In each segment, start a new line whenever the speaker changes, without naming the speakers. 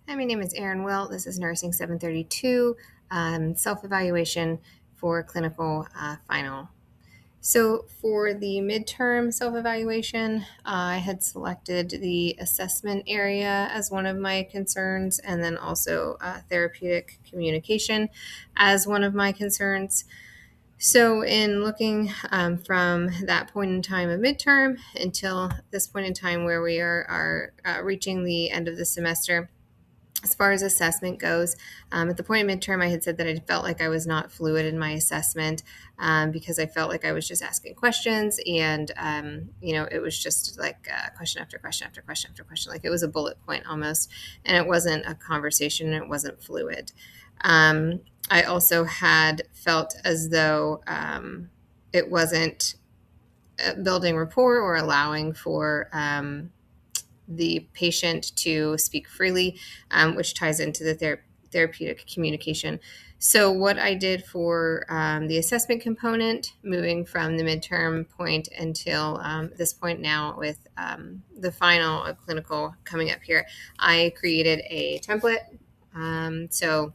Hi, my name is Erin Wilt. This is Nursing 732, self-evaluation for clinical final. So for the midterm self-evaluation, I had selected the assessment area as one of my concerns, and then also therapeutic communication as one of my concerns. So in looking from that point in time of midterm until this point in time where we are reaching the end of the semester, as far as assessment goes, at the point of midterm, I had said that I felt like I was not fluid in my assessment because I felt like I was just asking questions, and it was just like question after question after question after question, like it was a bullet point almost, and it wasn't a conversation, and it wasn't fluid. I also had felt as though it wasn't building rapport or allowing for the patient to speak freely, which ties into the therapeutic communication. So, what I did for the assessment component, moving from the midterm point until this point now with the final clinical coming up here, I created a template. So,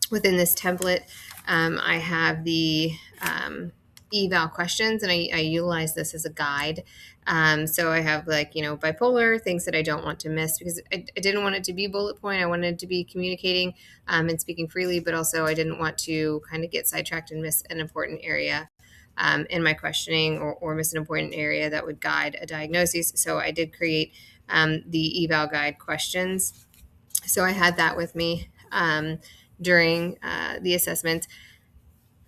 within this template, I have the eval questions, and I utilize this as a guide. So I have bipolar, things that I don't want to miss, because I didn't want it to be bullet point. I wanted it to be communicating and speaking freely, but also I didn't want to kind of get sidetracked and miss an important area in my questioning, or miss an important area that would guide a diagnosis. So I did create the eval guide questions. So I had that with me during the assessment.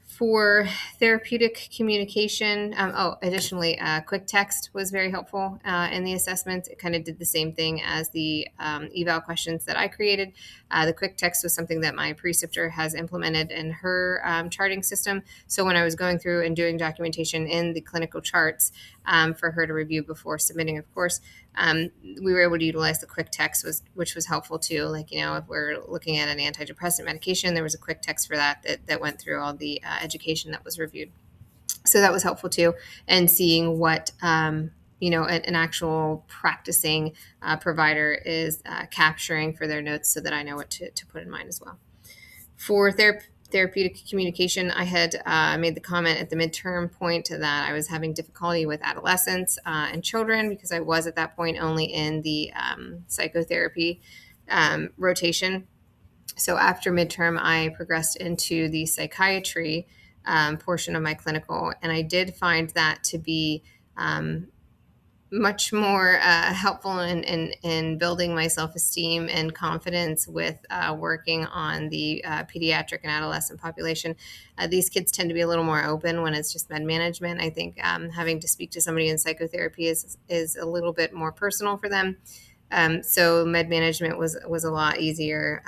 For therapeutic communication, additionally, quick text was very helpful in the assessment. It kind of did the same thing as the eval questions that I created. The quick text was something that my preceptor has implemented in her charting system. So when I was going through and doing documentation in the clinical charts for her to review before submitting, of course, we were able to utilize the quick text, which was helpful too. Like, if we're looking at an antidepressant medication, there was a quick text for that went through all the education that was reviewed. So that was helpful too. And seeing what, an actual practicing provider is capturing for their notes, so that I know what to put in mind as well. For therapeutic communication, I had made the comment at the midterm point that I was having difficulty with adolescents and children, because I was at that point only in the psychotherapy rotation. So after midterm, I progressed into the psychiatry portion of my clinical, and I did find that to be much more helpful in building my self-esteem and confidence with working on the pediatric and adolescent population. These kids tend to be a little more open when it's just med management. I think having to speak to somebody in psychotherapy is a little bit more personal for them. So med management was a lot easier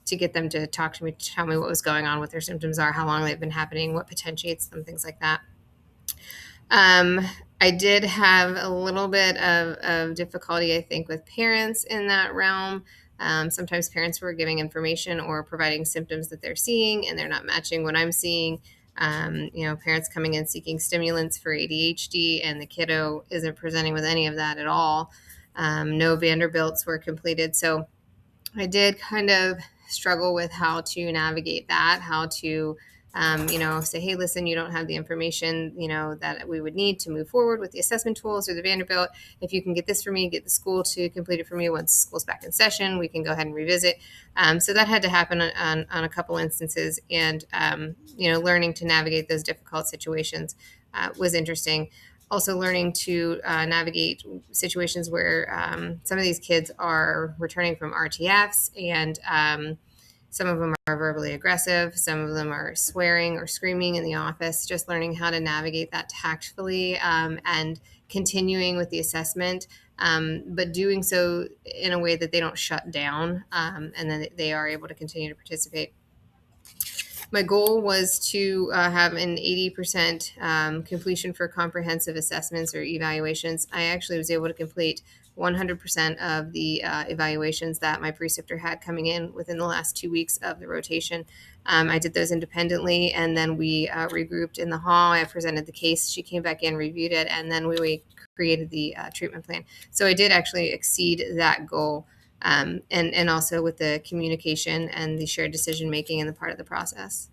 to get them to talk to me, to tell me what was going on, what their symptoms are, how long they've been happening, what potentiates them, things like that. I did have a little bit of difficulty, I think, with parents in that realm. Sometimes parents were giving information or providing symptoms that they're seeing, and they're not matching what I'm seeing. Parents coming in seeking stimulants for ADHD, and the kiddo isn't presenting with any of that at all. No Vanderbilts were completed. So I did kind of struggle with how to navigate that, how to say, hey, listen, you don't have the information, that we would need to move forward with the assessment tools or the Vanderbilt. If you can get this for me, get the school to complete it for me. Once school's back in session, we can go ahead and revisit. So that had to happen on a couple instances, and learning to navigate those difficult situations was interesting. Also learning to navigate situations where some of these kids are returning from RTFs, and some of them are verbally aggressive. Some of them are swearing or screaming in the office. Just learning how to navigate that tactfully and continuing with the assessment, but doing so in a way that they don't shut down, and then they are able to continue to participate. My goal was to have an 80% completion for comprehensive assessments or evaluations. I actually was able to complete 100% of the evaluations that my preceptor had coming in within the last 2 weeks of the rotation. I did those independently, and then we regrouped in the hall. I presented the case. She came back in, reviewed it, and then we created the treatment plan. So I did actually exceed that goal and also with the communication and the shared decision making and the part of the process.